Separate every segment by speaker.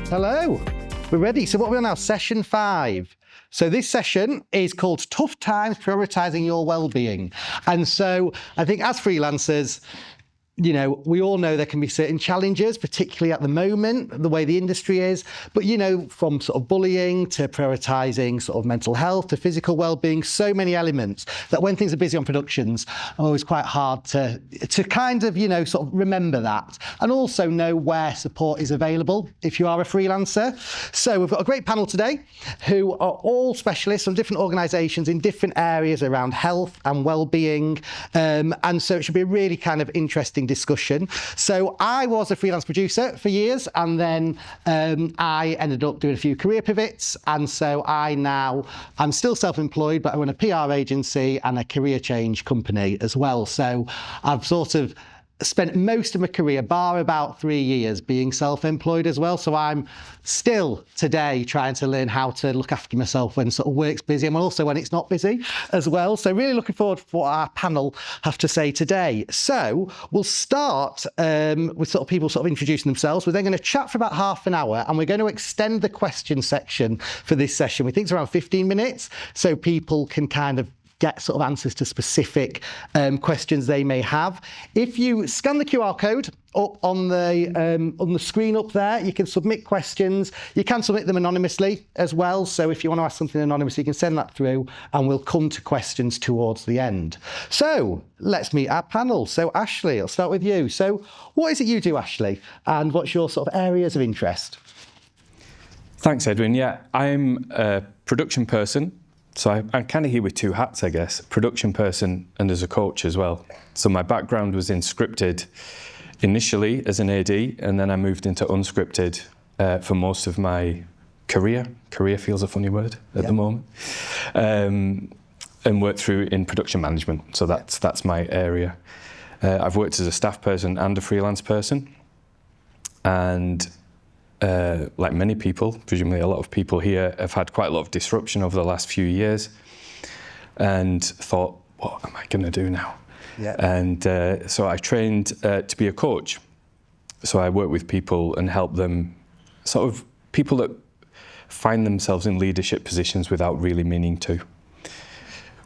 Speaker 1: Hello, we're ready. So what are we on now? Session 5. So this session is called Tough Times, Prioritising Your Wellbeing. And so I think as freelancers, you know, we all know there can be certain challenges, particularly at the moment, the way the industry is. But, you know, from sort of bullying to prioritising sort of mental health to physical well-being, so many elements that when things are busy on productions, are always quite hard to kind of, you know, sort of remember that. And also know where support is available if you are a freelancer. So we've got a great panel today who are all specialists from different organisations in different areas around health and well-being. And so it should be a really kind of interesting discussion. So I was a freelance producer for years, and then I ended up doing a few career pivots, and so I'm still self-employed, but I run a PR agency and a career change company as well. So I've sort of spent most of my career, bar about 3 years, being self-employed as well. So I'm still today trying to learn how to look after myself when sort of work's busy and also when it's not busy as well. So really looking forward to what our panel have to say today. So we'll start with sort of people sort of introducing themselves. We're then going to chat for about half an hour, and we're going to extend the question section for this session. We think it's around 15 minutes, so people can kind of get sort of answers to specific questions they may have. If you scan the QR code up on the screen up there, you can submit questions. You can submit them anonymously as well. So if you want to ask something anonymously, you can send that through, and we'll come to questions towards the end. So let's meet our panel. So Ashley, I'll start with you. So what is it you do, Ashley, and what's your sort of areas of interest?
Speaker 2: Thanks, Edwin. Yeah, I'm a production person. So I'm kind of here with two hats, I guess, production person and as a coach as well. So my background was in scripted initially as an AD, and then I moved into unscripted for most of my career. Career feels a funny word at the moment. And worked through in production management. So that's my area. I've worked as a staff person and a freelance person. And like many people, presumably a lot of people here, have had quite a lot of disruption over the last few years, and thought, what am I going to do now? Yeah. And so I trained to be a coach. So I work with people and help them, sort of people that find themselves in leadership positions without really meaning to,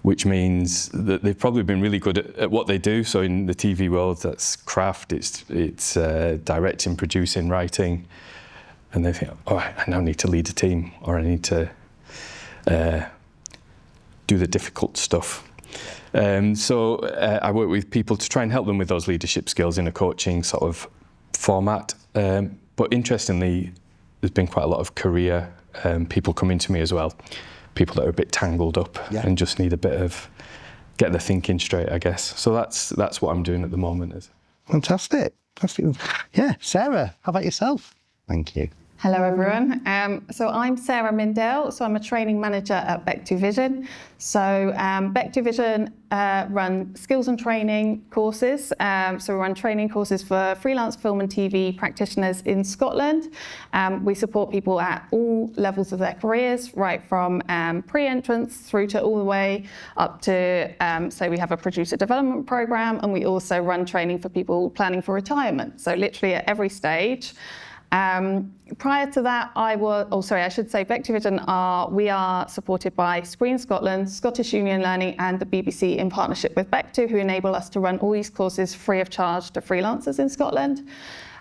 Speaker 2: which means that they've probably been really good at what they do. So in the TV world, that's craft, it's directing, producing, writing. And they think, oh, I now need to lead a team, or I need to do the difficult stuff. So I work with people to try and help them with those leadership skills in a coaching sort of format. But interestingly, there's been quite a lot of career people coming to me as well, people that are a bit tangled up and just need a bit of get their thinking straight, I guess. So that's what I'm doing at the moment.
Speaker 1: Fantastic. Yeah, Sarah, how about yourself? Thank you.
Speaker 3: Hello everyone. So I'm Sarah Mindel, so I'm a training manager at BECTU Vision. So BECTU Vision run skills and training courses. So we run training courses for freelance film and TV practitioners in Scotland. We support people at all levels of their careers, right from pre-entrance through to all the way up to, so we have a producer development program, and we also run training for people planning for retirement. So literally at every stage. Prior to that, I should say BECTU Vision we are supported by Screen Scotland, Scottish Union Learning and the BBC in partnership with BECTU, who enable us to run all these courses free of charge to freelancers in Scotland.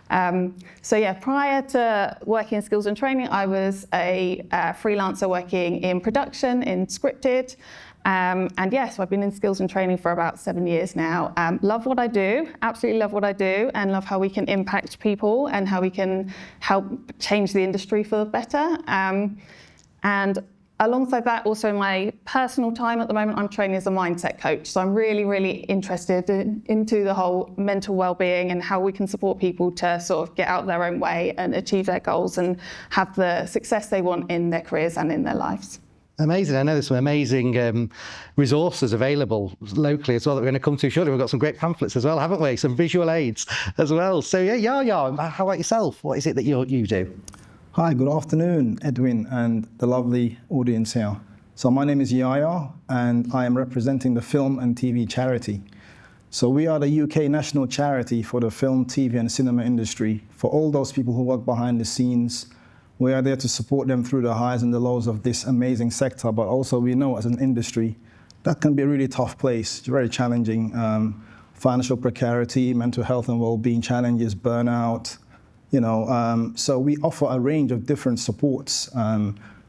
Speaker 3: Prior to working in skills and training, I was a freelancer working in production, in scripted. So I've been in skills and training for about 7 years now. Love what I do, absolutely love what I do, and love how we can impact people and how we can help change the industry for the better. And alongside that, also in my personal time at the moment, I'm training as a mindset coach. So I'm really, really interested into the whole mental well-being and how we can support people to sort of get out their own way and achieve their goals and have the success they want in their careers and in their lives.
Speaker 1: Amazing. I know there's some amazing resources available locally as well that we're going to come to shortly. We've got some great pamphlets as well, haven't we? Some visual aids as well. So yeah, Yahya, how about yourself? What is it that you do?
Speaker 4: Hi, good afternoon, Edwin, and the lovely audience here. So my name is Yahya, and I am representing the Film and TV Charity. So we are the UK national charity for the film, TV and cinema industry, for all those people who work behind the scenes, We are there to support them through the highs and the lows of this amazing sector, but also we know as an industry that can be a really tough place. It's very challenging. Financial precarity, mental health and well-being challenges, burnout, so we offer a range of different supports,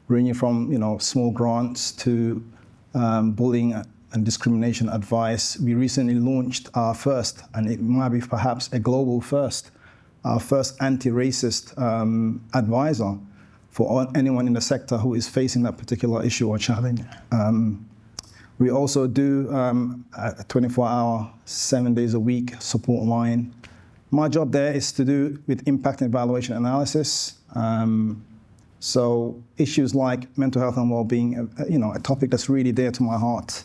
Speaker 4: ranging from, small grants to bullying and discrimination advice. We recently launched our first, and it might be perhaps a global first, our first anti-racist advisor for anyone in the sector who is facing that particular issue or challenge. We also do a 24-hour, 7 days a week support line. My job there is to do with impact and evaluation analysis. So issues like mental health and well-being, a topic that's really dear to my heart.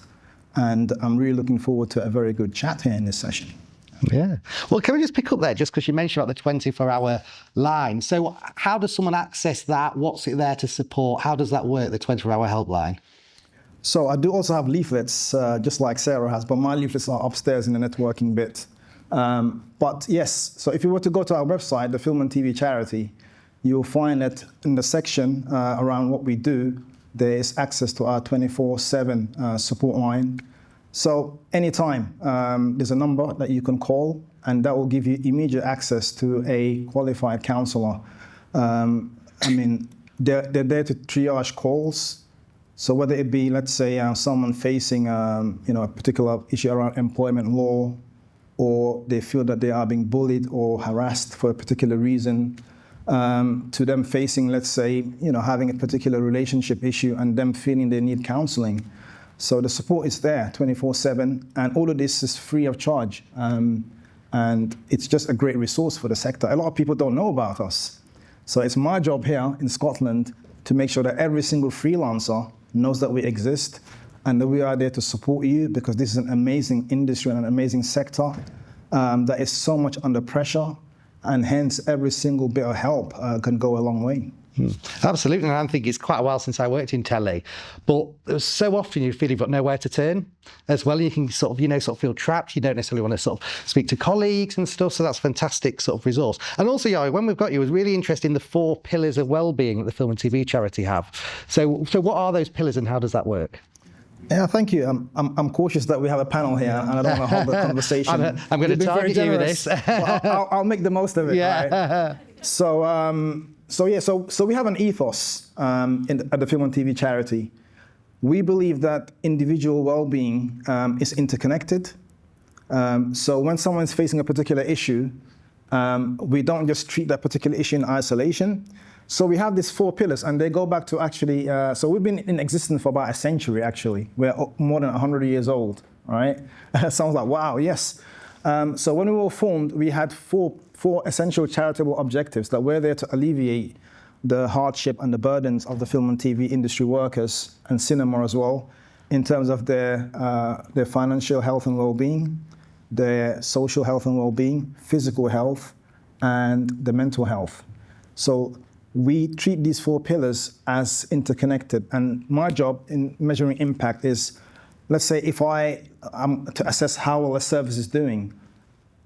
Speaker 4: And I'm really looking forward to a very good chat here in this session.
Speaker 1: Yeah. Well, can we just pick up there, just because you mentioned about the 24-hour line. So how does someone access that? What's it there to support? How does that work, the 24-hour helpline?
Speaker 4: So I do also have leaflets, just like Sarah has, but my leaflets are upstairs in the networking bit. But yes, so if you were to go to our website, the Film and TV Charity, you'll find that in the section around what we do, there is access to our 24/7 support line. So anytime, there's a number that you can call, and that will give you immediate access to a qualified counsellor. They're there to triage calls. So whether it be, let's say, someone facing, a particular issue around employment law, or they feel that they are being bullied or harassed for a particular reason, to them facing, let's say, having a particular relationship issue and them feeling they need counseling. So the support is there 24/7, and all of this is free of charge. And it's just a great resource for the sector. A lot of people don't know about us. So it's my job here in Scotland to make sure that every single freelancer knows that we exist and that we are there to support you, because this is an amazing industry and an amazing sector that is so much under pressure, and hence every single bit of help can go a long way.
Speaker 1: Absolutely, and I think it's quite a while since I worked in telly, but so often you feel you've got nowhere to turn as well. You can sort of feel trapped. You don't necessarily want to sort of speak to colleagues and stuff, so that's a fantastic sort of resource. And also, Yahya, when we've got you, it was really interesting the 4 pillars of wellbeing that the Film and TV Charity have. So what are those pillars and how does that work?
Speaker 4: Yeah, thank you. I'm cautious that we have a panel here, and I don't want to hold the conversation.
Speaker 1: I'm going to target you with this.
Speaker 4: I'll make the most of it.
Speaker 1: Yeah.
Speaker 4: Right? So we have an ethos at the Film and TV Charity. We believe that individual well-being is interconnected. So when someone's facing a particular issue, we don't just treat that particular issue in isolation. So we have these 4 pillars, and they go back to actually, so we've been in existence for about a century, actually. We're more than 100 years old, right? Sounds like, wow, yes. So when we were formed, we had four essential charitable objectives that were there to alleviate the hardship and the burdens of the film and TV industry workers, and cinema as well, in terms of their financial health and well-being, their social health and well-being, physical health, and the mental health. So we treat these 4 pillars as interconnected. And my job in measuring impact is, let's say if to assess how well a service is doing,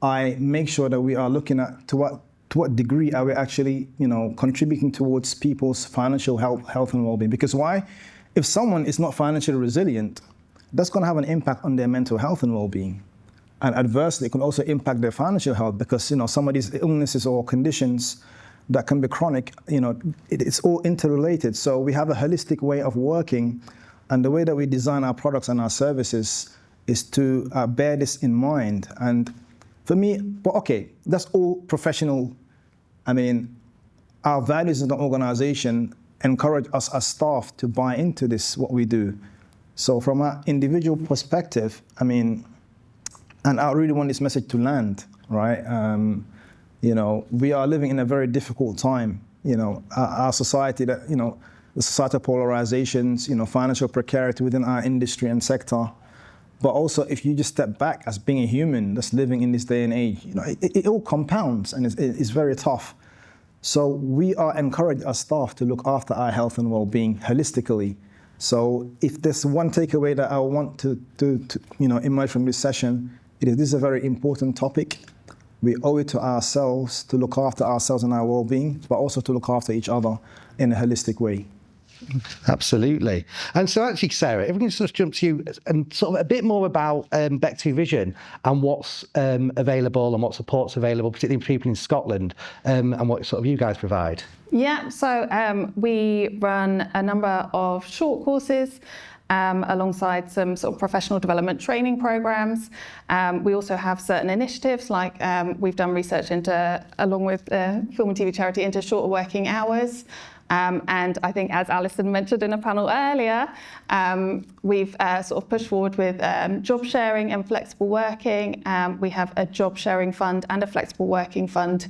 Speaker 4: I make sure that we are looking at to what degree are we actually, contributing towards people's financial health and well-being. Because why? If someone is not financially resilient, that's going to have an impact on their mental health and well-being. And adversely, it can also impact their financial health, because some of these illnesses or conditions that can be chronic, it's all interrelated. So we have a holistic way of working, and the way that we design our products and our services is to bear this in mind. And for me, but okay, that's all professional. Our values as an organization encourage us as staff to buy into this, what we do. So from an individual perspective, and I really want this message to land, right? We are living in a very difficult time. Our society, the societal polarizations, financial precarity within our industry and sector. But also, if you just step back as being a human that's living in this day and age, it all compounds, and it's very tough. So we are encouraged as staff to look after our health and well-being holistically. So if there's one takeaway that I want to emerge from this session, this is a very important topic. we owe it to ourselves to look after ourselves and our well-being, but also to look after each other in a holistic way.
Speaker 1: Absolutely. And so actually, Sarah, if we can just jump to you and sort of a bit more about BECTU Vision and what's available and what support's available, particularly for people in Scotland, and what sort of you guys provide.
Speaker 3: Yeah, so we run a number of short courses alongside some sort of professional development training programs. We also have certain initiatives, like we've done research into, along with film and TV charity, into shorter working hours. And I think, as Alison mentioned in a panel earlier, we've sort of pushed forward with job sharing and flexible working. We have a job sharing fund and a flexible working fund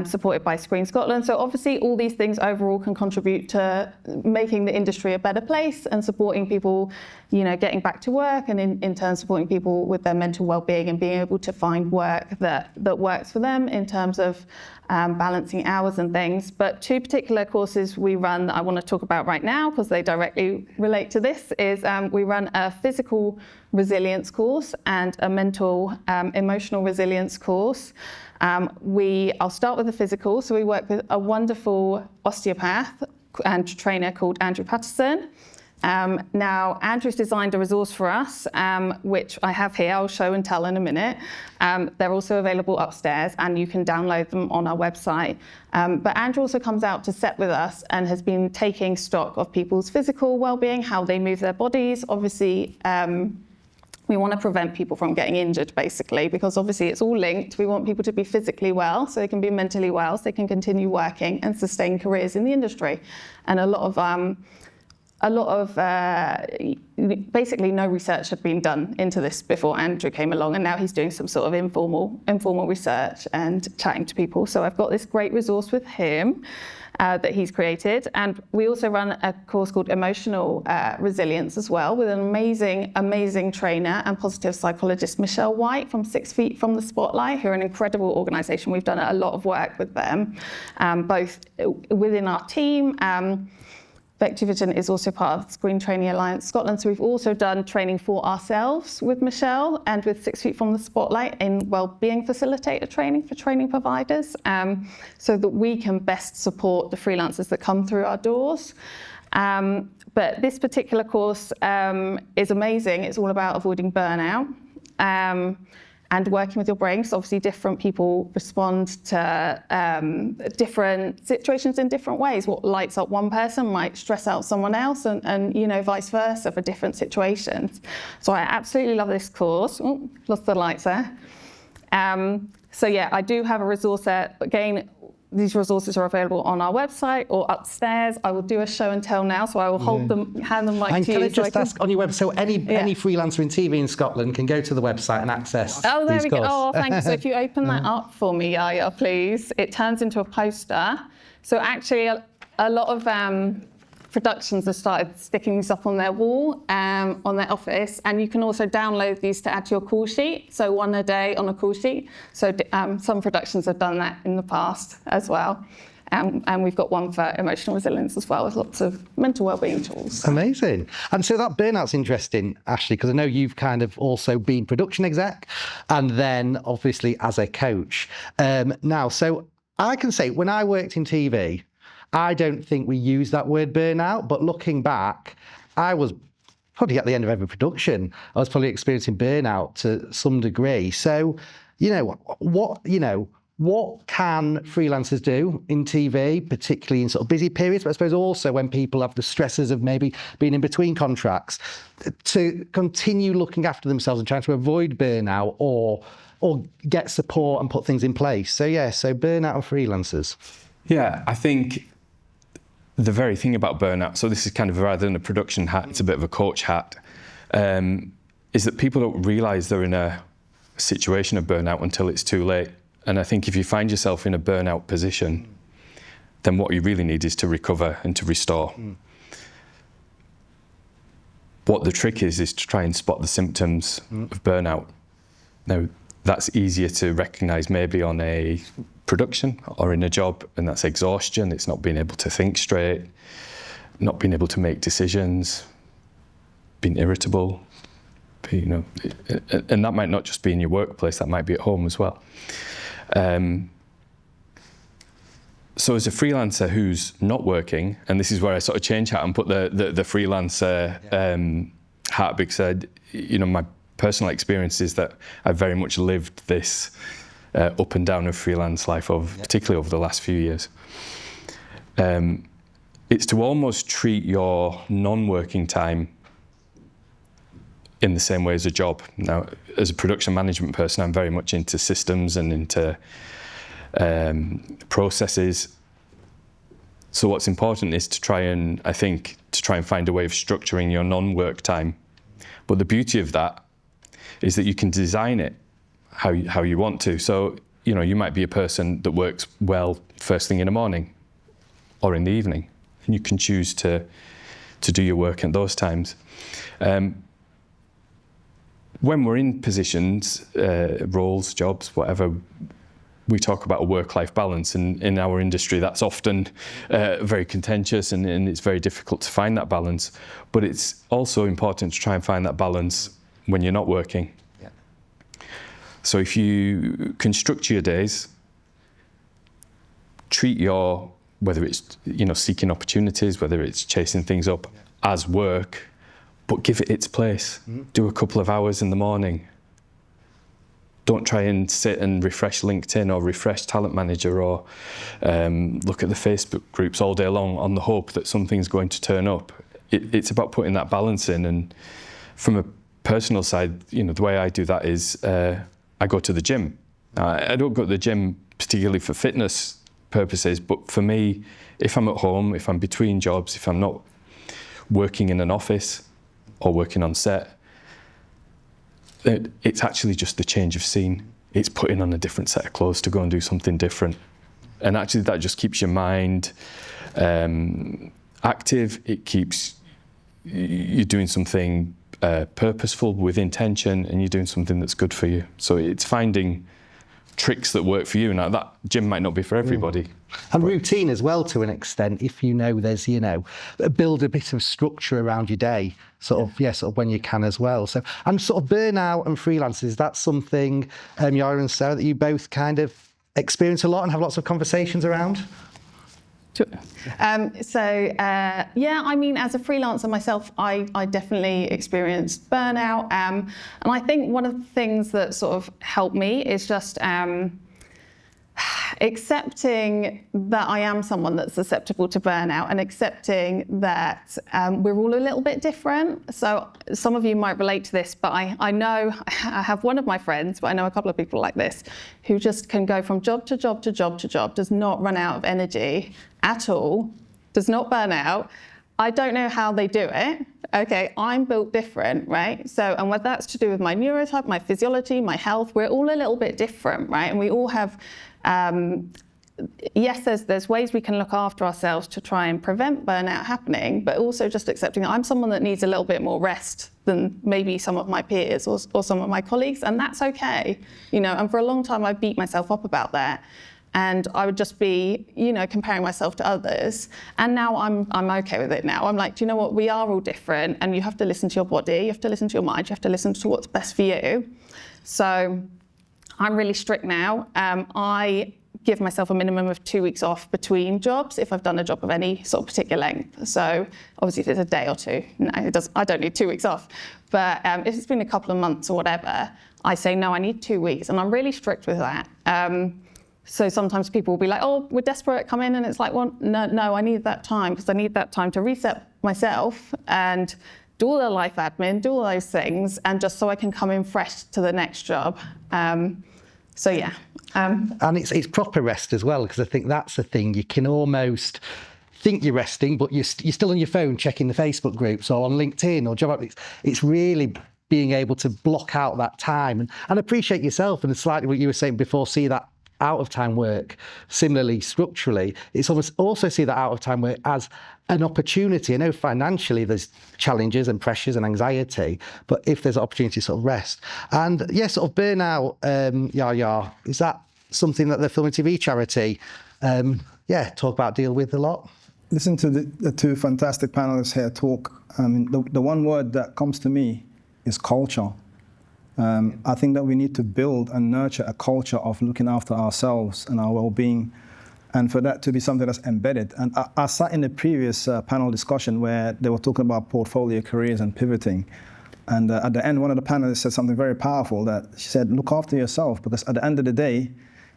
Speaker 3: supported by Screen Scotland. So obviously all these things overall can contribute to making the industry a better place and supporting people, you know, getting back to work, and in turn supporting people with their mental well-being and being able to find work that works for them in terms of balancing hours and things. But two particular courses we run that I want to talk about right now, because they directly relate to this, is we run a physical resilience course and a mental emotional resilience course. I'll start with the physical. So we work with a wonderful osteopath and trainer called Andrew Patterson. Now, Andrew's designed a resource for us, which I have here. I'll show and tell in a minute. They're also available upstairs, and you can download them on our website. But Andrew also comes out to set with us and has been taking stock of people's physical well-being, how they move their bodies. Obviously, we want to prevent people from getting injured, basically, because obviously it's all linked. We want people to be physically well so they can be mentally well, so they can continue working and sustain careers in the industry. And basically no research had been done into this before Andrew came along, and now he's doing some sort of informal research and chatting to people. So I've got this great resource with him that he's created. And we also run a course called Emotional Resilience as well, with an amazing trainer and positive psychologist, Michelle White from 6 Feet from the Spotlight, who are an incredible organisation. We've done a lot of work with them, both within our team. BECTU Vision is also part of Screen Training Alliance Scotland, so we've also done training for ourselves with Michelle and with 6 Feet from the Spotlight in wellbeing facilitator training for training providers, so that we can best support the freelancers that come through our doors. But this particular course is amazing. It's all about avoiding burnout. And working with your brain, because obviously different people respond to different situations in different ways. What lights up one person might stress out someone else, and you know, vice versa for different situations. So I absolutely love this course. Oh, lost the lights there. So yeah, I do have a resource there. Again, these resources are available on our website or upstairs. I will do a show and tell now, so I will hand them mic
Speaker 1: and
Speaker 3: to you.
Speaker 1: And can I just ask on your website, so any freelancer in TV in Scotland can go to the website and access
Speaker 3: Oh, there
Speaker 1: these
Speaker 3: we go.
Speaker 1: courses?
Speaker 3: Oh, thanks. So if you open that up for me, Yahya, please. It turns into a poster. So actually, a lot of productions have started sticking these up on their wall, on their office, and you can also download these to add to your call sheet, so one a day on a call sheet. So some productions have done that in the past as well. And we've got one for emotional resilience as well, with lots of mental wellbeing tools.
Speaker 1: Amazing. And so that burnout's interesting, Ashley, because I know you've kind of also been production exec and then obviously as a coach. Now, so I can say when I worked in TV, I don't think we use that word burnout, but looking back, I was probably at the end of every production, I was probably experiencing burnout to some degree. So, what can freelancers do in TV, particularly in sort of busy periods, but I suppose also when people have the stresses of maybe being in between contracts, to continue looking after themselves and trying to avoid burnout or get support and put things in place. So burnout and freelancers.
Speaker 2: Yeah, I think the very thing about burnout, so this is kind of rather than a production hat, it's a bit of a coach hat, is that people don't realise they're in a situation of burnout until it's too late. And I think if you find yourself in a burnout position, then what you really need is to recover and to restore. What the trick is to try and spot the symptoms of burnout. Now, that's easier to recognise maybe on a production or in a job, and that's exhaustion. It's not being able to think straight, not being able to make decisions, being irritable, and that might not just be in your workplace, that might be at home as well. So as a freelancer who's not working, and this is where I sort of change hat and put the freelancer hat, because my personal experience is that I've very much lived this up and down of freelance life, particularly over the last few years. It's to almost treat your non-working time in the same way as a job. Now, as a production management person, I'm very much into systems and into processes. So what's important is to try and find a way of structuring your non-work time. But the beauty of that is that you can design it how you want to. So, you might be a person that works well first thing in the morning or in the evening, and you can choose to do your work at those times. When we're in positions, roles, jobs, whatever, we talk about a work-life balance, and in our industry that's often very contentious, and it's very difficult to find that balance. But it's also important to try and find that balance when you're not working. Yeah. So if you can structure your days, treat whether it's seeking opportunities, whether it's chasing things up as work, but give it its place. Do a couple of hours in the morning. Don't try and sit and refresh LinkedIn or refresh Talent Manager or look at the Facebook groups all day long on the hope that something's going to turn up. It's about putting that balance in. And from a personal side, the way I do that is I go to the gym. I don't go to the gym particularly for fitness purposes, but for me, if I'm at home, if I'm between jobs, if I'm not working in an office or working on set, it's actually just the change of scene. It's putting on a different set of clothes to go and do something different. And actually that just keeps your mind active. It keeps you doing something purposeful with intention, and you're doing something that's good for you. So it's finding tricks that work for you. Now that gym might not be for everybody.
Speaker 1: And routine as well, to an extent, if there's, build a bit of structure around your day, sort of when you can as well. So, and sort of burnout and freelancers, is that something, Yahya and Sarah, that you both kind of experience a lot and have lots of conversations around?
Speaker 3: As a freelancer myself, I definitely experienced burnout. And I think one of the things that sort of helped me is just accepting that I am someone that's susceptible to burnout, and accepting that we're all a little bit different. So some of you might relate to this, but I know I have one of my friends, but I know a couple of people like this, who just can go from job to job to job to job, does not run out of energy at all, does not burn out. I don't know how they do it. Okay, I'm built different, right? So, and whether that's to do with my neurotype, my physiology, my health, we're all a little bit different, right? And we all have, yes, there's ways we can look after ourselves to try and prevent burnout happening, but also just accepting that I'm someone that needs a little bit more rest than maybe some of my peers or some of my colleagues, and that's okay. And for a long time I beat myself up about that. And I would just be, comparing myself to others. And now I'm okay with it now. I'm like, do you know what? We are all different, and you have to listen to your body, you have to listen to your mind, you have to listen to what's best for you. So I'm really strict now. I give myself a minimum of 2 weeks off between jobs if I've done a job of any sort of particular length. So obviously if it's a day or two, no, I don't need 2 weeks off. But if it's been a couple of months or whatever, I say, no, I need 2 weeks. And I'm really strict with that. So sometimes people will be like, oh, we're desperate, come in. And it's like, well, no, I need that time, because I need that time to reset myself and do all the life admin, do all those things, and just so I can come in fresh to the next job. And
Speaker 1: it's proper rest as well, because I think that's the thing. You can almost think you're resting, but you're still on your phone checking the Facebook groups or on LinkedIn or job. It's really being able to block out that time and appreciate yourself, and slightly what you were saying before, see that out of time work. Similarly, structurally, it's almost also see that out of time work as an opportunity. I know financially there's challenges and pressures and anxiety, but if there's an opportunity to sort of rest. And sort of burnout, Yahya, is that something that the Film and TV charity, talk about, deal with a lot?
Speaker 4: Listen to the two fantastic panelists here talk. The one word that comes to me is culture. I think that we need to build and nurture a culture of looking after ourselves and our well-being, and for that to be something that's embedded. And I sat in the previous panel discussion where they were talking about portfolio careers and pivoting. And at the end, one of the panelists said something very powerful, that she said, look after yourself, because at the end of the day,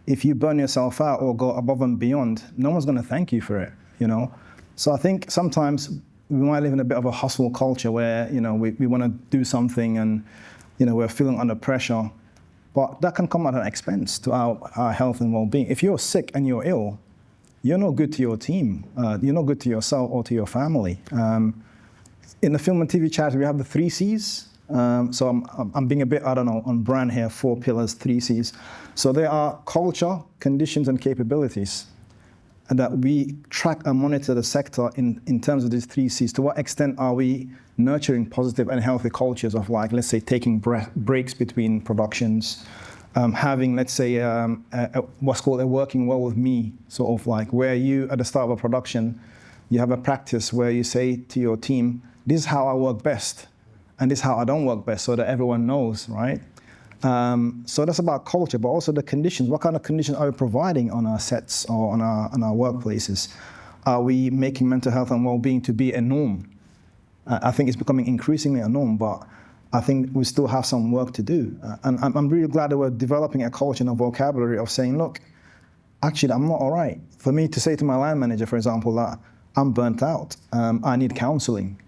Speaker 4: if you burn yourself out or go above and beyond, no one's going to thank you for it, you know? So I think sometimes we might live in a bit of a hustle culture where, you know, we want to do something and, you know, we're feeling under pressure, but that can come at an expense to our health and well-being. If you're sick and you're ill, you're not good to your team. You're not good to yourself or to your family. In the film and TV charity, we have the 3 C's. So I'm being a bit, I don't know, on brand here, 4 pillars, 3 C's. So there are culture, conditions, and capabilities. And that we track and monitor the sector in terms of these 3 C's. To what extent are we nurturing positive and healthy cultures of, like, let's say, taking breaks between productions, having, let's say, what's called a working well with me, sort of like where you, at the start of a production, you have a practice where you say to your team, this is how I work best, and this is how I don't work best, so that everyone knows, right? So that's about culture, but also the conditions. What kind of conditions are we providing on our sets or on our workplaces? Are we making mental health and well-being to be a norm? I think it's becoming increasingly a norm, but I think we still have some work to do. And I'm really glad that we're developing a culture and a vocabulary of saying, look, actually, I'm not all right. For me to say to my line manager, for example, that I'm burnt out, I need counseling.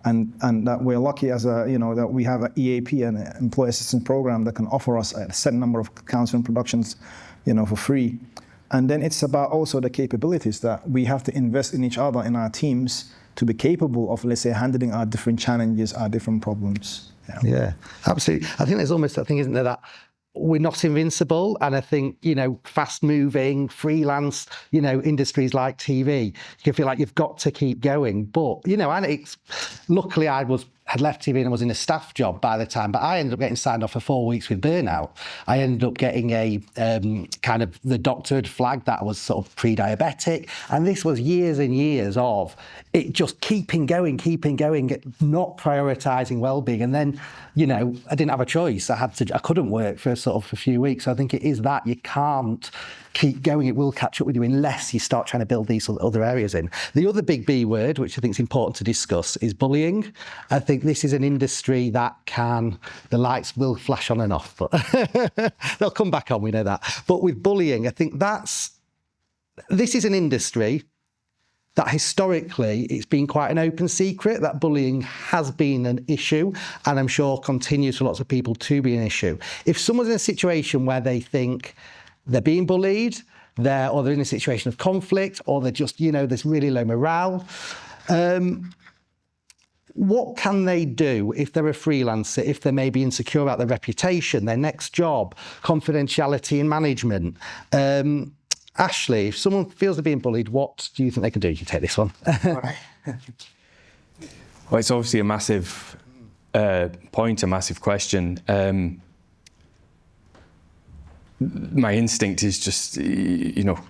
Speaker 4: And that we're lucky as that we have an EAP, an employee assistance program, that can offer us a set number of counseling productions, for free. And then it's about also the capabilities that we have to invest in each other, in our teams, to be capable of, let's say, handling our different challenges, our different problems.
Speaker 1: Yeah, absolutely. I think there's almost that thing, isn't there, that we're not invincible. And I think, fast moving, freelance, industries like TV, you can feel like you've got to keep going. But, and luckily I had left TV and I was in a staff job by the time, but I ended up getting signed off for 4 weeks with burnout. I ended up getting a kind of, the doctor had flagged that I was sort of pre-diabetic. And this was years and years of it just keeping going, not prioritising well-being. And then, I didn't have a choice. I couldn't work for sort of a few weeks. So I think it is that you can't keep going. It will catch up with you unless you start trying to build these other areas in. The other big B word, which I think is important to discuss, is bullying. I think this is an industry that the lights will flash on and off, but they'll come back on, we know that. But with bullying, I think this is an industry that historically it's been quite an open secret that bullying has been an issue, and I'm sure continues for lots of people to be an issue. If someone's in a situation where they think they're being bullied, or they're in a situation of conflict, or they're just, there's really low morale, what can they do if they're a freelancer, if they're maybe insecure about their reputation, their next job, confidentiality in management? Ashley, if someone feels they're being bullied, what do you think they can do? You can take this one.
Speaker 2: Well, it's obviously a massive point, a massive question. My instinct is just,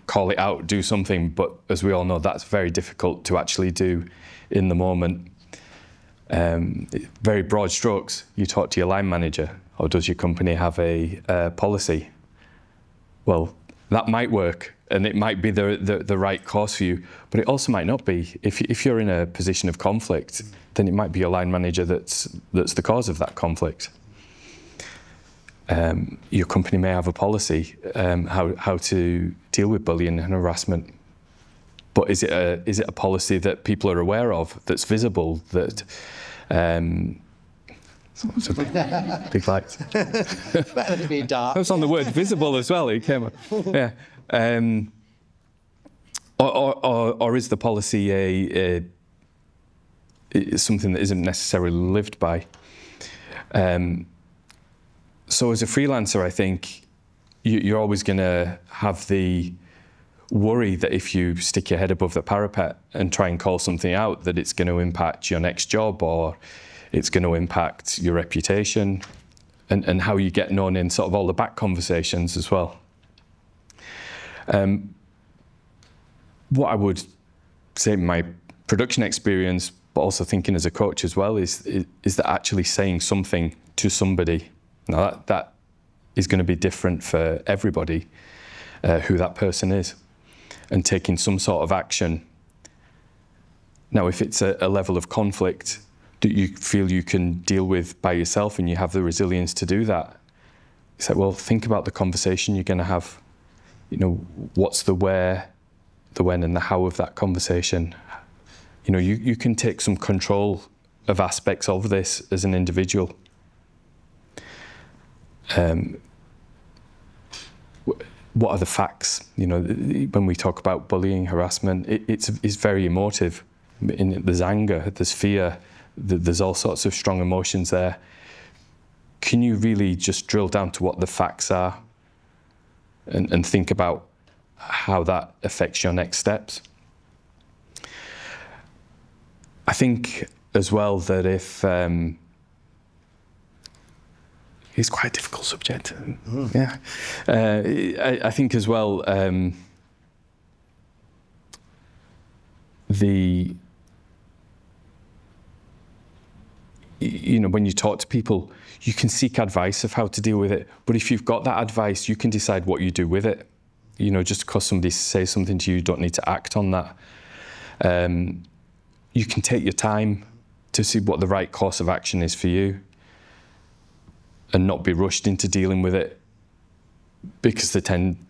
Speaker 2: call it out, do something. But as we all know, that's very difficult to actually do in the moment. Very broad strokes. You talk to your line manager, or does your company have a policy? Well, that might work, and it might be the right course for you, but it also might not be. If you're in a position of conflict, then it might be your line manager that's the cause of that conflict. Your company may have a policy how to deal with bullying and harassment, but is it a policy that people are aware of, that's visible, that big lights.
Speaker 1: Better than it being dark.
Speaker 2: I was on the word visible as well. It came up. Yeah. Or is the policy something that isn't necessarily lived by? So as a freelancer, I think you're always going to have the worry that if you stick your head above the parapet and try and call something out, that it's going to impact your next job, or it's going to impact your reputation and how you get known in sort of all the back conversations as well. What I would say, my production experience, but also thinking as a coach as well, is that actually saying something to somebody, Now that is going to be different for everybody, who that person is, and taking some sort of action. Now, if it's a level of conflict that you feel you can deal with by yourself and you have the resilience to do that, you say, well, think about the conversation you're going to have. You know, what's the where, the when, and the how of that conversation. You know, you can take some control of aspects of this as an individual. What are the facts? You know, when we talk about bullying, harassment, it's very emotive. There's anger, there's fear, there's all sorts of strong emotions there. Can you really just drill down to what the facts are and think about how that affects your next steps? I think as well that if it's quite a difficult subject. Yeah, I think as well you know, when you talk to people, you can seek advice of how to deal with it. But if you've got that advice, you can decide what you do with it. You know, just because somebody says something to you, you don't need to act on that. You can take your time to see what the right course of action is for you and not be rushed into dealing with it, because there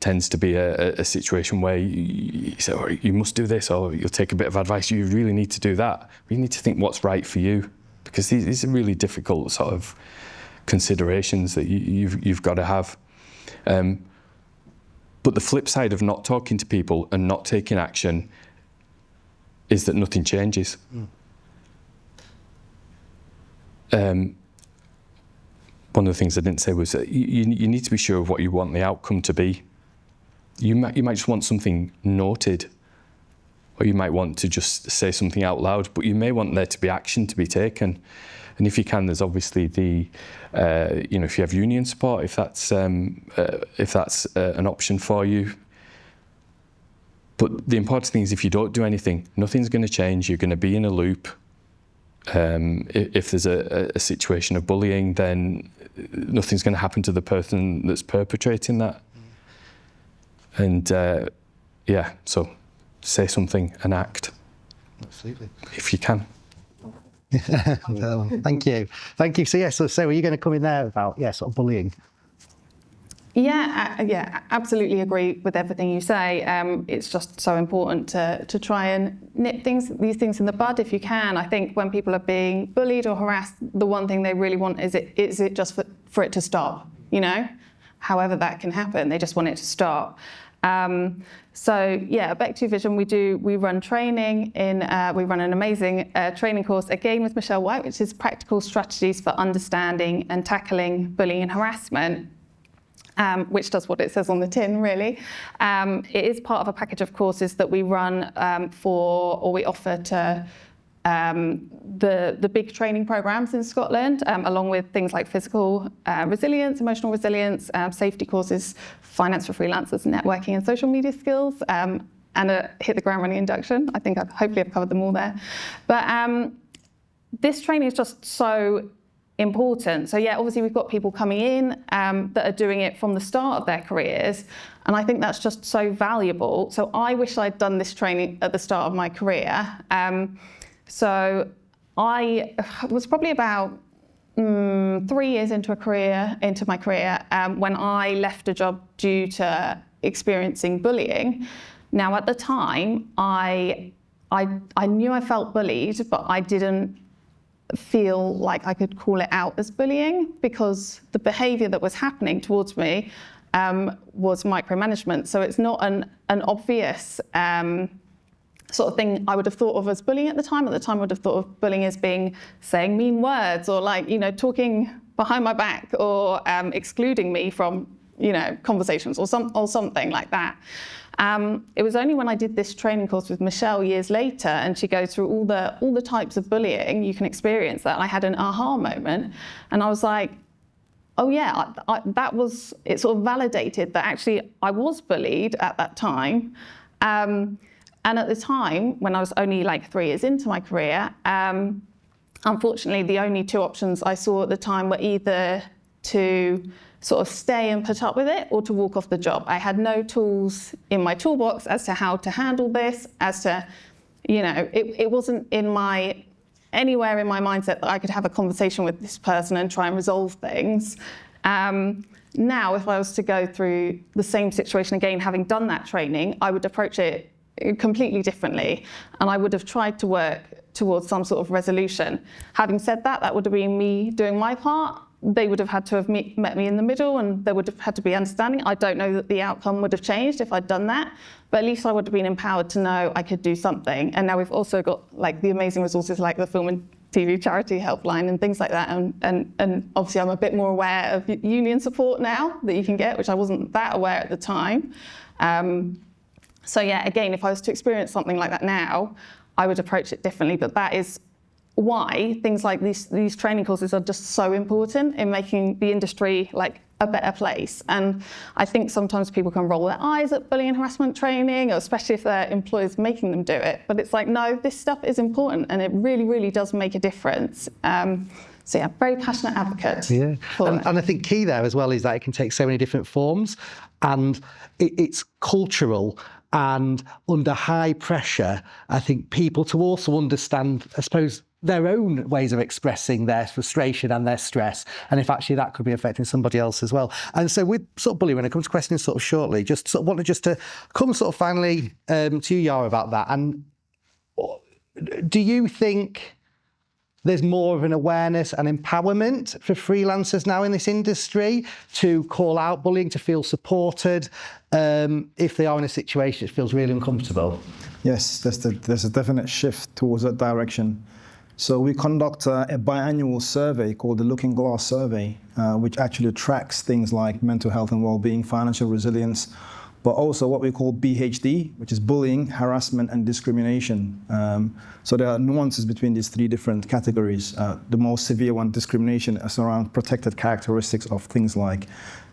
Speaker 2: tends to be a situation where you say, oh, you must do this, or you'll take a bit of advice, you really need to do that. You need to think what's right for you, because these are really difficult sort of considerations that you've got to have. But the flip side of not talking to people and not taking action is that nothing changes. One of the things I didn't say was that you need to be sure of what you want the outcome to be. You might just want something noted, or you might want to just say something out loud, but you may want there to be action to be taken. And if you can, there's obviously you know, if you have union support, if that's an option for you. But the important thing is, if you don't do anything, nothing's going to change. You're going to be in a loop. If there's a situation of bullying, then nothing's going to happen to the person that's perpetrating that. And yeah, so say something and act.
Speaker 1: Absolutely.
Speaker 2: If you can.
Speaker 1: Thank you. Thank you. So yeah, so Sarah, are you going to come in there about sort of bullying?
Speaker 3: Yeah, absolutely agree with everything you say. It's just so important to try and nip these things in the bud if you can. I think when people are being bullied or harassed, the one thing they really want is it just for it to stop, you know? However that can happen, they just want it to stop. So yeah, at BECTU Vision, we run training we run an amazing training course, again with Michelle White, which is practical strategies for understanding and tackling bullying and harassment. Which does what it says on the tin, really. It is part of a package of courses that we run we offer to the big training programs in Scotland, along with things like physical resilience, emotional resilience, safety courses, finance for freelancers, networking and social media skills, and a hit the ground running induction. I think hopefully I've covered them all there. But this training is just so important. So yeah, obviously we've got people coming in that are doing it from the start of their careers, and I think that's just so valuable. So I wish I'd done this training at the start of my career. So I was probably about 3 years into my career when I left a job due to experiencing bullying. Now at the time, I knew I felt bullied, but I didn't feel like I could call it out as bullying, because the behaviour that was happening towards me was micromanagement. So it's not an obvious sort of thing I would have thought of as bullying at the time. At the time, I would have thought of bullying as saying mean words, or talking behind my back, or excluding me from conversations, or something like that. It was only when I did this training course with Michelle years later, and she goes through all the types of bullying you can experience, that I had an aha moment, and I was like, oh yeah, it sort of validated that actually I was bullied at that time. And at the time, when I was only 3 years into my career, unfortunately, the only two options I saw at the time were either to sort of stay and put up with it or to walk off the job. I had no tools in my toolbox as to how to handle this, as to, it wasn't anywhere in my mindset that I could have a conversation with this person and try and resolve things. Now, if I was to go through the same situation again, having done that training, I would approach it completely differently, and I would have tried to work towards some sort of resolution. Having said that, that would have been me doing my part. They would have had to have met me in the middle, and there would have had to be understanding. I don't know that the outcome would have changed if I'd done that, but at least I would have been empowered to know I could do something. And now we've also got like the amazing resources like the Film and TV Charity Helpline and things like that. And obviously I'm a bit more aware of union support now that you can get, which I wasn't that aware at the time. So yeah, again, if I was to experience something like that now, I would approach it differently. But that is why things like these training courses are just so important in making the industry like a better place. And I think sometimes people can roll their eyes at bullying and harassment training, or especially if their employer's making them do it. But it's like, no, this stuff is important, and it really, really does make a difference. So yeah, very passionate advocate.
Speaker 1: Yeah, and I think key there as well is that it can take so many different forms, and it's cultural. And under high pressure, I think people to also understand, I suppose, their own ways of expressing their frustration and their stress, and if actually that could be affecting somebody else as well. And so with sort of bullying, when it comes to questions sort of shortly, just sort of wanted just to come sort of finally to you, Yahya, about that. And do you think there's more of an awareness and empowerment for freelancers now in this industry to call out bullying, to feel supported if they are in a situation that feels really uncomfortable?
Speaker 4: Yes, there's a definite shift towards that direction. So we conduct a biannual survey called the Looking Glass Survey, which actually tracks things like mental health and well-being, financial resilience, but also what we call BHD, which is bullying, harassment, and discrimination. So there are nuances between these three different categories. The most severe one, discrimination, is around protected characteristics of things like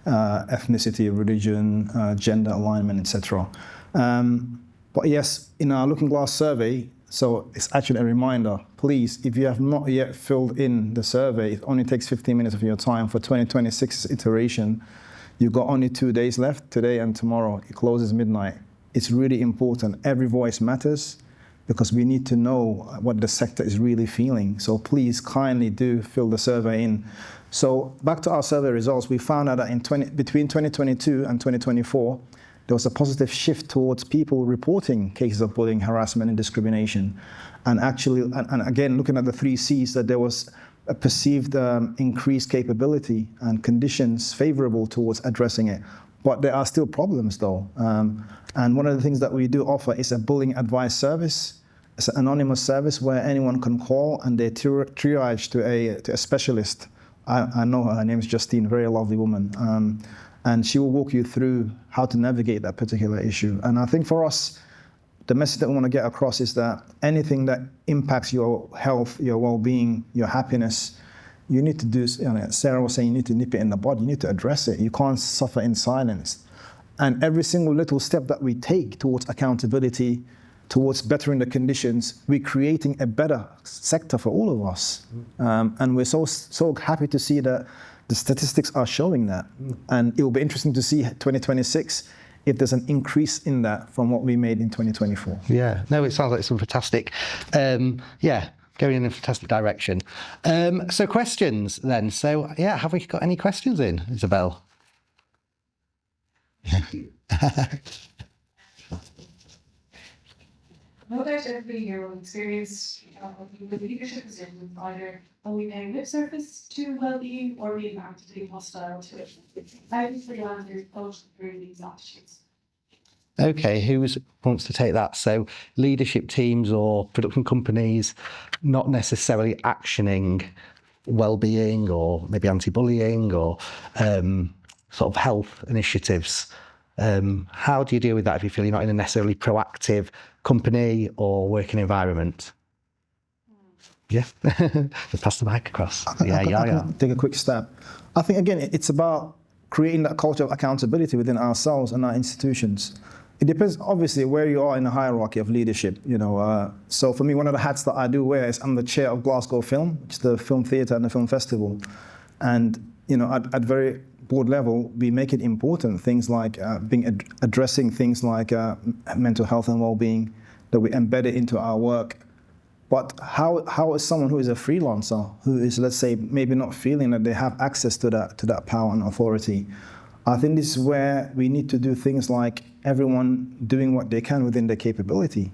Speaker 4: ethnicity, religion, gender alignment, etc. But yes, in our Looking Glass survey, so it's actually a reminder, please, if you have not yet filled in the survey, it only takes 15 minutes of your time for 2026's iteration. You've got only 2 days left, today and tomorrow. It closes midnight. It's really important. Every voice matters because we need to know what the sector is really feeling. So please kindly do fill the survey in. So back to our survey results, we found out that between 2022 and 2024, there was a positive shift towards people reporting cases of bullying, harassment, and discrimination. And actually, and again, looking at the 3 C's, that there was a perceived increased capability and conditions favorable towards addressing it. But there are still problems though. And one of the things that we do offer is a bullying advice service. It's an anonymous service where anyone can call and they're triaged to a specialist. I know her name is Justine, very lovely woman. And she will walk you through how to navigate that particular issue. And I think for us, the message that we want to get across is that anything that impacts your health, your well-being, your happiness, you need to do, Sarah was saying, you need to nip it in the bud, you need to address it. You can't suffer in silence. And every single little step that we take towards accountability, towards bettering the conditions, we're creating a better sector for all of us. And we're so happy to see that the statistics are showing that. And it will be interesting to see 2026 if there's an increase in that from what we made in 2024.
Speaker 1: Yeah, no, it sounds like some fantastic, going in a fantastic direction. So questions then. So yeah, have we got any questions in, Isabel?
Speaker 5: No doubt every year will experience with leadership positions either only paying lip service to well-being or being actively hostile to it. How do freelancers coach through these attitudes?
Speaker 1: Okay, who wants to take that? So leadership teams or production companies not necessarily actioning well-being or maybe anti-bullying or sort of health initiatives. How do you deal with that if you feel you're not in a necessarily proactive company or working environment? Yeah, just pass the mic across.
Speaker 4: I can take a quick stab. I think, again, it's about creating that culture of accountability within ourselves and our institutions. It depends, obviously, where you are in the hierarchy of leadership. So for me, one of the hats that I do wear is I'm the chair of Glasgow Film, which is the film theatre and the film festival. And at very board level, we make it important. Things like addressing things like mental health and well-being, that we embed it into our work. But how is someone who is a freelancer, who is, let's say, maybe not feeling that they have access to that power and authority? I think this is where we need to do things like everyone doing what they can within their capability.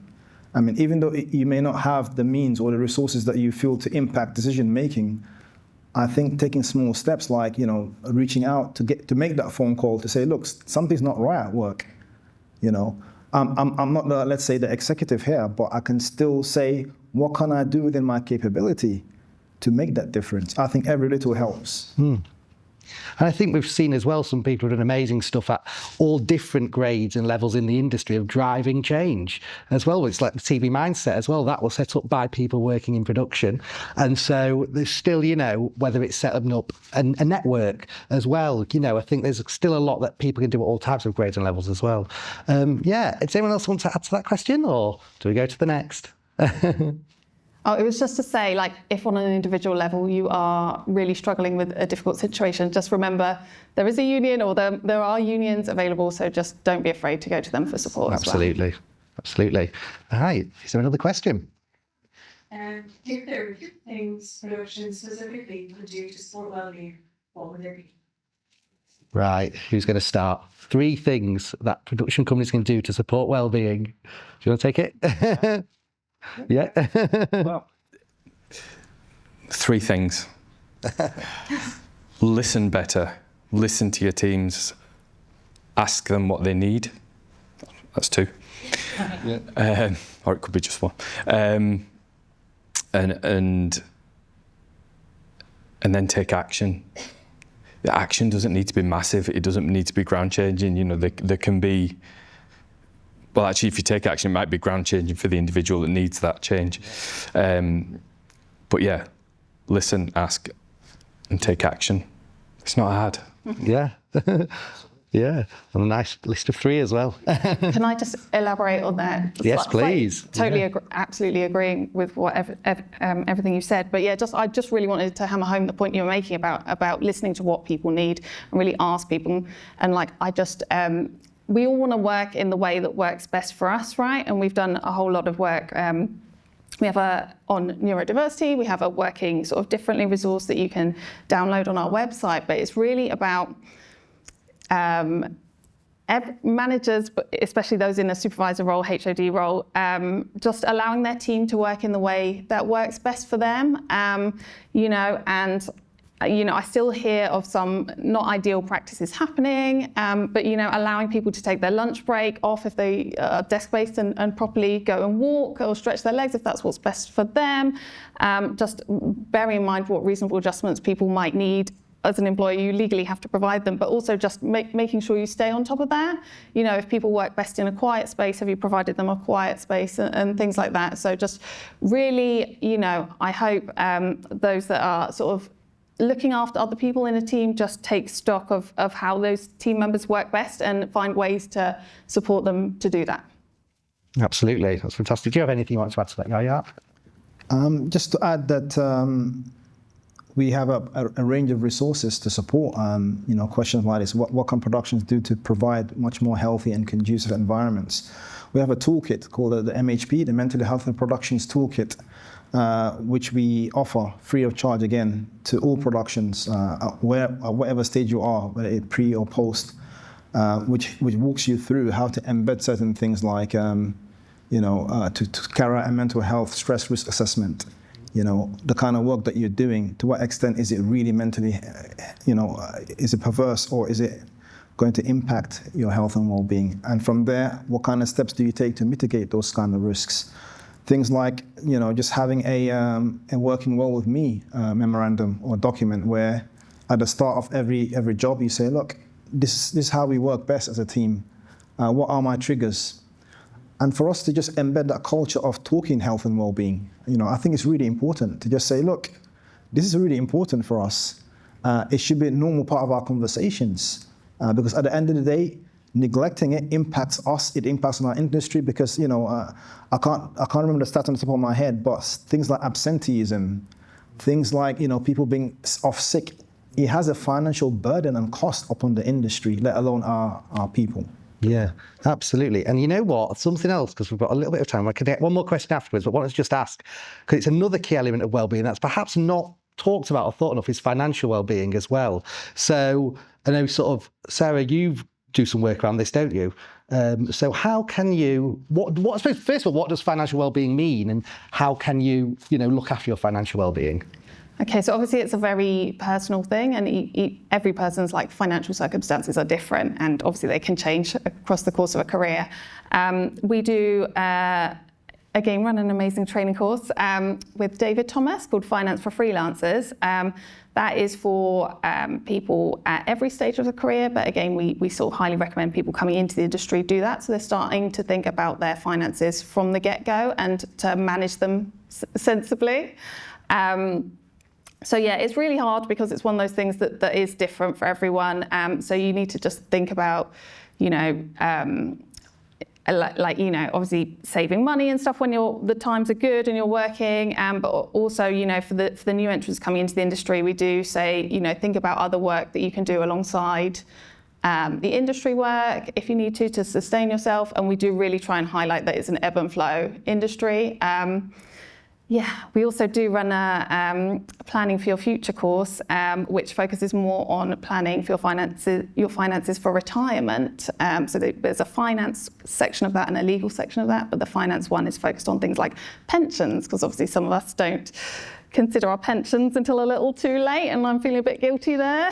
Speaker 4: I mean, even though you may not have the means or the resources that you feel to impact decision making, I think taking small steps like, reaching out to make that phone call to say, look, something's not right at work. I'm not let's say the executive here, but I can still say, what can I do within my capability to make that difference? I think every little helps.
Speaker 1: And I think we've seen as well some people who've done amazing stuff at all different grades and levels in the industry of driving change as well. It's like the TV Mindset as well. That was set up by people working in production. And so there's still, whether it's setting up a network as well, I think there's still a lot that people can do at all types of grades and levels as well. Does anyone else want to add to that question, or do we go to the next?
Speaker 3: Oh, it was just to say, if on an individual level you are really struggling with a difficult situation, just remember there is a union, or there are unions available, so just don't be afraid to go to them for support
Speaker 1: Absolutely.
Speaker 3: as well.
Speaker 1: Absolutely. All right, is there another question?
Speaker 5: If there were things production specifically could do to support well-being, what would they be?
Speaker 1: Right, who's going to start? 3 things that production companies can do to support well-being. Do you want to take it? Yeah.
Speaker 2: Well, 3 things. Listen better. Listen to your teams. Ask them what they need. That's 2. Yeah. Or it could be just 1. And then take action. The action doesn't need to be massive. It doesn't need to be ground changing. There can be. Well, actually, if you take action, it might be ground changing for the individual that needs that change. But yeah, listen, ask, and take action. It's not hard.
Speaker 1: Yeah. Yeah, and a nice list of 3 as well.
Speaker 3: Can I just elaborate on that?
Speaker 1: Yes, please.
Speaker 3: Totally, absolutely agreeing with everything you said. But yeah, I just really wanted to hammer home the point you were making about listening to what people need and really ask people. And we all want to work in the way that works best for us, right? And we've done a whole lot of work. We have on neurodiversity, we have a working sort of differently resource that you can download on our website. But it's really about managers, and those in a supervisor role, HOD role, just allowing their team to work in the way that works best for them, I still hear of some not ideal practices happening, but allowing people to take their lunch break off if they are desk-based and properly go and walk or stretch their legs if that's what's best for them. Just bearing in mind what reasonable adjustments people might need. As an employer, you legally have to provide them, but also just making sure you stay on top of that. If people work best in a quiet space, have you provided them a quiet space and things like that? So just really, I hope those that are sort of looking after other people in a team just take stock of how those team members work best and find ways to support them to do that.
Speaker 1: Absolutely, that's fantastic. Do you have anything you want to add to that, Yahya?
Speaker 4: Just to add that we have a range of resources to support questions like this. What can productions do to provide much more healthy and conducive environments? We have a toolkit called the MHP, the Mental Health and Productions Toolkit, which we offer free of charge again to all productions, at whatever stage you are, whether it's pre or post, which walks you through how to embed certain things like to carry out a mental health stress risk assessment. The kind of work that you're doing, to what extent is it really mentally, is it perverse, or is it going to impact your health and well-being? And from there, what kind of steps do you take to mitigate those kind of risks? Things like, just having a working well with me memorandum or document where at the start of every job you say, look, this is how we work best as a team. What are my triggers? And for us to just embed that culture of talking health and well-being, I think it's really important to just say, look, this is really important for us. It should be a normal part of our conversations because at the end of the day, neglecting it impacts us. It impacts on our industry because I can't remember the stats on the top of my head, but things like absenteeism, things like people being off sick, it has a financial burden and cost upon the industry, let alone our people.
Speaker 1: Yeah, absolutely. And you know what? Something else, because we've got a little bit of time. I could get one more question afterwards, but I wanted to just ask, because it's another key element of wellbeing that's perhaps not talked about or thought enough, is financial wellbeing as well. So I know sort of, Sarah, you do some work around this, don't you? So how can you, I suppose, first of all, what does financial wellbeing mean, and how can you, look after your financial wellbeing?
Speaker 3: Okay, so obviously it's a very personal thing, and every person's financial circumstances are different, and obviously they can change across the course of a career. We do, again, run an amazing training course with David Thomas called Finance for Freelancers. That is for people at every stage of the career, but again, we sort of highly recommend people coming into the industry do that, so they're starting to think about their finances from the get-go and to manage them sensibly. So yeah, it's really hard because it's one of those things that is different for everyone. So you need to just think about, obviously saving money and stuff when the times are good and you're working. But also, for the new entrants coming into the industry, we do say, think about other work that you can do alongside the industry work if you need to sustain yourself. And we do really try and highlight that it's an ebb and flow industry. We also do run a Planning for Your Future course, which focuses more on planning for your finances for retirement. So there's a finance section of that and a legal section of that, but the finance one is focused on things like pensions, because obviously some of us don't consider our pensions until a little too late, and I'm feeling a bit guilty there.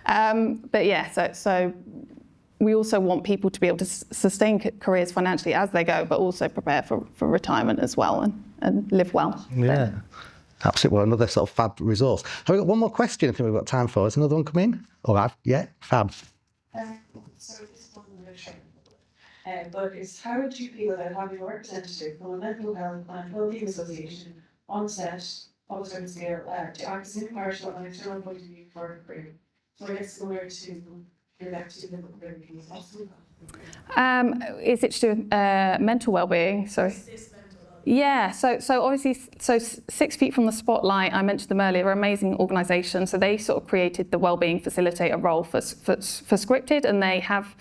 Speaker 3: But yeah, so we also want people to be able to sustain careers financially as they go, but also prepare for retirement as well and live well.
Speaker 1: Yeah, absolutely. Well, another sort of fab resource. Have we got one more question? I think we've got time for. Is another one come in? All right, yeah, fab.
Speaker 5: So this is one of the training, but it's how do you feel about having a representative from a mental health and wellbeing association on set of a certain scale to act as an impartial and external point of view for a career? So I guess similar to your BECTU Vision.
Speaker 3: Is it to do with mental wellbeing? Sorry. Yeah, so obviously, 6 Feet from the Spotlight, I mentioned them earlier, are an amazing organisation. So they sort of created the wellbeing facilitator role for scripted, and they have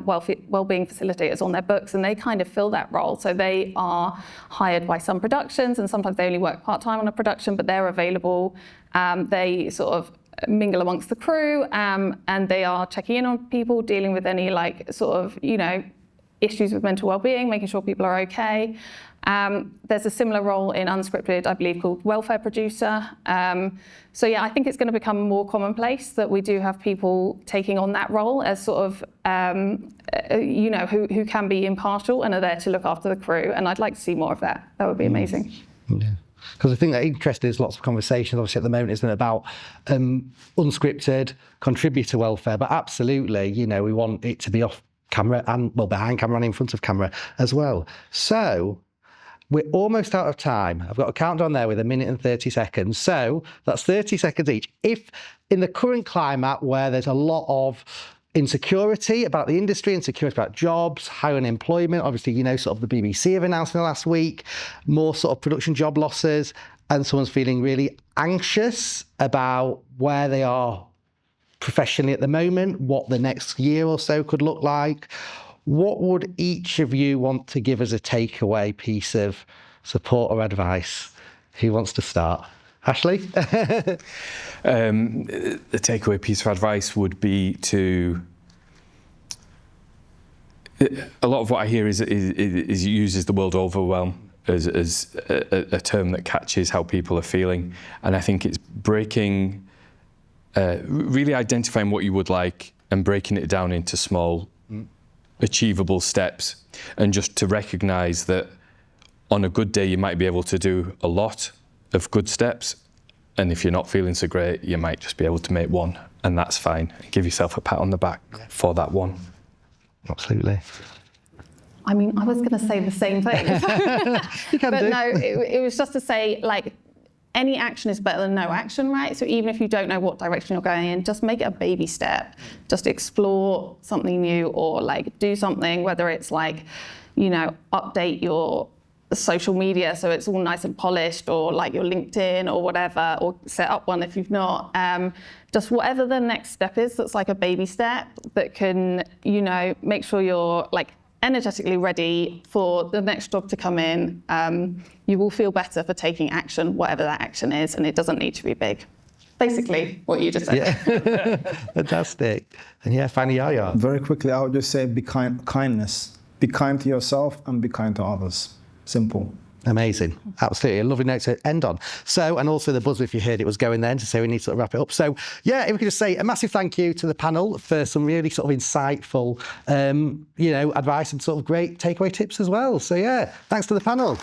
Speaker 3: wellbeing facilitators on their books, and they kind of fill that role. So they are hired by some productions, and sometimes they only work part-time on a production, but they're available. They sort of mingle amongst the crew, and they are checking in on people, dealing with any issues with mental well-being, making sure people are okay. There's a similar role in unscripted, I believe, called welfare producer. So yeah, I think it's going to become more commonplace that we do have people taking on that role as sort of, who can be impartial and are there to look after the crew. And I'd like to see more of that. That would be amazing.
Speaker 1: Yeah. Because I think that interesting is lots of conversations, obviously, at the moment, isn't it, about unscripted contributor welfare, but absolutely, we want it to be off camera and, behind camera and in front of camera as well. So we're almost out of time. I've got a countdown there with 1 minute and 30 seconds. So that's 30 seconds each. If in the current climate where there's a lot of insecurity about the industry, insecurity about jobs, high unemployment, obviously, sort of the BBC have announced in the last week, more sort of production job losses, and someone's feeling really anxious about where they are professionally at the moment, what the next year or so could look like. What would each of you want to give as a takeaway piece of support or advice? Who wants to start? Ashley?
Speaker 2: The takeaway piece of advice would be to... A lot of what I hear is uses the word overwhelm as a term that catches how people are feeling. And I think it's breaking, really identifying what you would like and breaking it down into small, achievable steps. And just to recognise that on a good day, you might be able to do a lot of good steps, and if you're not feeling so great, you might just be able to make one, and that's fine. Give yourself a pat on the back for that one.
Speaker 1: Absolutely.
Speaker 3: I mean, I was going to say the same thing.
Speaker 1: You can do.
Speaker 3: No, it was just to say, any action is better than no action, right? So even if you don't know what direction you're going in, just make it a baby step. Just explore something new, or do something, whether it's update your the social media, so it's all nice and polished, or like your LinkedIn or whatever, or set up one if you've not. Just whatever the next step is, that's like a baby step that can, you know, make sure you're like energetically ready for the next job to come in. You will feel better for taking action, whatever that action is, and it doesn't need to be big. Basically, what you just said.
Speaker 1: Yeah. Fantastic. And yeah, finally, Yahya.
Speaker 4: Very quickly, I would just say kindness. Be kind to yourself and be kind to others. Simple.
Speaker 1: Amazing. Absolutely. A lovely note to end on. So, and also the buzzer, if you heard it, was going then to say we need to sort of wrap it up. So, yeah, if we could just say a massive thank you to the panel for some really sort of insightful, you know, advice and sort of great takeaway tips as well. So, yeah, thanks to the panel.